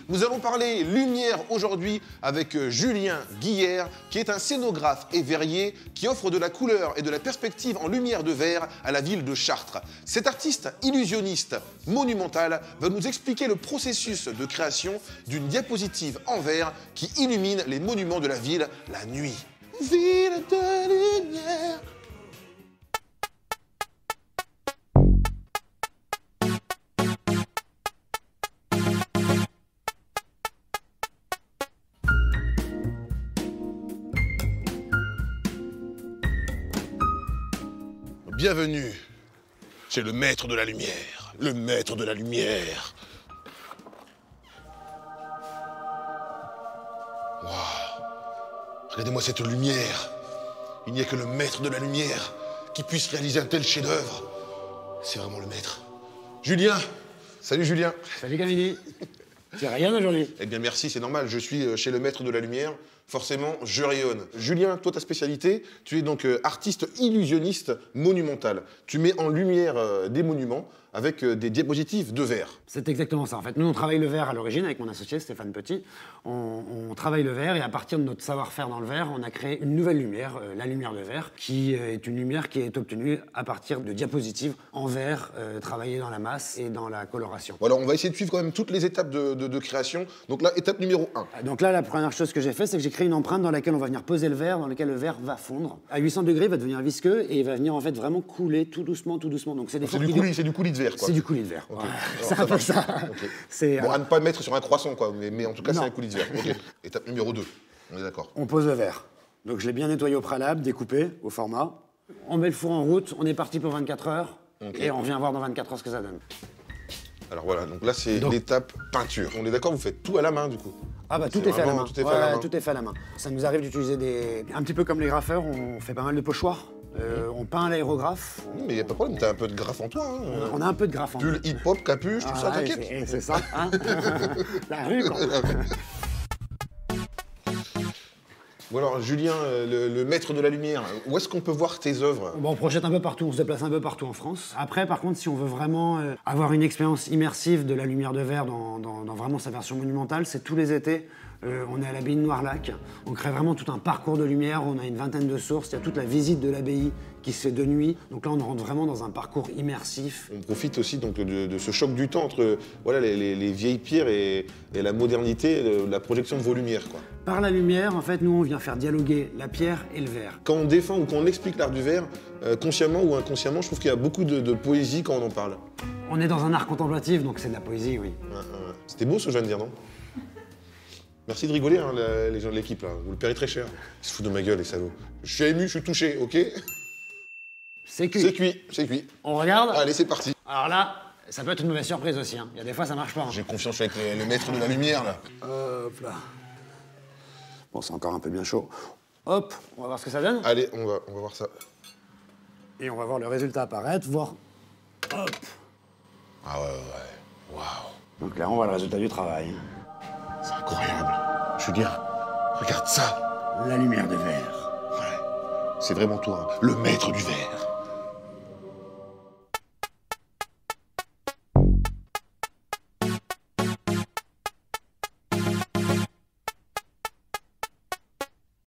Nous allons parler lumière aujourd'hui avec Julien Guillère, qui est un scénographe et verrier qui offre de la couleur et de la perspective en lumière de verre à la ville de Chartres. Cet artiste illusionniste monumental va nous expliquer le processus de création d'une diapositive en verre qui illumine les monuments de la ville la nuit. Ville de lumière. Bienvenue chez le maître de la lumière. Le maître de la lumière. Waouh! Regardez-moi cette lumière. Il n'y a que le maître de la lumière qui puisse réaliser un tel chef-d'œuvre. C'est vraiment le maître. Julien! Salut Julien! Salut Camille. Tu rayonnes aujourd'hui? Eh bien merci, c'est normal, je suis chez le maître de la lumière, forcément je rayonne. Julien, toi ta spécialité, tu es donc artiste illusionniste monumental. Tu mets en lumière des monuments avec des diapositives de verre. C'est exactement ça en fait. Nous on travaille le verre à l'origine avec mon associé Stéphane Petit. On travaille le verre et à partir de notre savoir-faire dans le verre, on a créé une nouvelle lumière, la lumière de verre, qui est une lumière qui est obtenue à partir de diapositives en verre, travaillées dans la masse et dans la coloration. Bon, alors on va essayer de suivre quand même toutes les étapes de création. Donc là, étape numéro 1. Donc là, la première chose que j'ai fait, c'est que j'ai créé une empreinte dans laquelle on va venir poser le verre, dans laquelle le verre va fondre. À 800 degrés, il va devenir visqueux et il va venir en fait vraiment couler tout doucement, tout doucement. Donc c'est du coulis de verre quoi. C'est du coulis de verre. Okay. Ouais. C'est un peu ça. Okay. Bon, à ne pas mettre sur un croissant quoi, mais en tout cas c'est un coulis de verre. Okay. Étape numéro 2, on est d'accord. On pose le verre. Donc je l'ai bien nettoyé au préalable, découpé au format. On met le four en route, on est parti pour 24 heures et on vient voir dans 24 heures ce que ça donne. Alors voilà, donc là c'est l'étape peinture. On est d'accord, vous faites tout à la main du coup? Ah bah tout est fait à la main. Tout est fait à la main. Tout est fait à la main. Ça nous arrive d'utiliser un petit peu comme les graffeurs, on fait pas mal de pochoirs. On peint à l'aérographe. Mais y a pas de problème, t'as un peu de graphe en toi. Hein. On a un peu de graphe en nous. Pull hip-hop, capuche, tout ça, t'inquiète. C'est ça, hein. La rue, quoi. Bon alors, Julien, le maître de la lumière, où est-ce qu'on peut voir tes œuvres? Bon, on projette un peu partout, on se déplace un peu partout en France. Après, par contre, si on veut vraiment avoir une expérience immersive de la lumière de verre dans vraiment sa version monumentale, c'est tous les étés. On est à l'abbaye de Noirlac. On crée vraiment tout un parcours de lumière. On a une vingtaine de sources. Il y a toute la visite de l'abbaye qui se fait de nuit. Donc là, on rentre vraiment dans un parcours immersif. On profite aussi donc, de ce choc du temps entre voilà, les vieilles pierres et la modernité, la projection de vos lumières, quoi. Par la lumière, en fait, nous, on vient faire dialoguer la pierre et le verre. Quand on défend ou quand on explique l'art du verre, consciemment ou inconsciemment, je trouve qu'il y a beaucoup de poésie quand on en parle. On est dans un art contemplatif, donc c'est de la poésie, oui. C'était beau ce que je viens de dire, non? Merci de rigoler, hein, les gens de l'équipe, là. Vous le payez très cher. Ils se foutent de ma gueule, les salauds. Je suis ému, je suis touché, ok? C'est cuit. C'est cuit, c'est cuit. On regarde? Allez, c'est parti. Alors là, ça peut être une mauvaise surprise aussi. Hein. Il y a des fois, ça marche pas. Hein. J'ai confiance avec le maître de la lumière, là. Hop là. Bon, c'est encore un peu bien chaud. Hop, on va voir ce que ça donne. Allez, on va voir ça. Et on va voir le résultat apparaître, voir... Hop. Ah ouais, waouh. Donc là, on voit le résultat du travail. C'est incroyable. Julien, regarde ça. La lumière de verre. Ouais, c'est vraiment toi, hein, le maître du verre.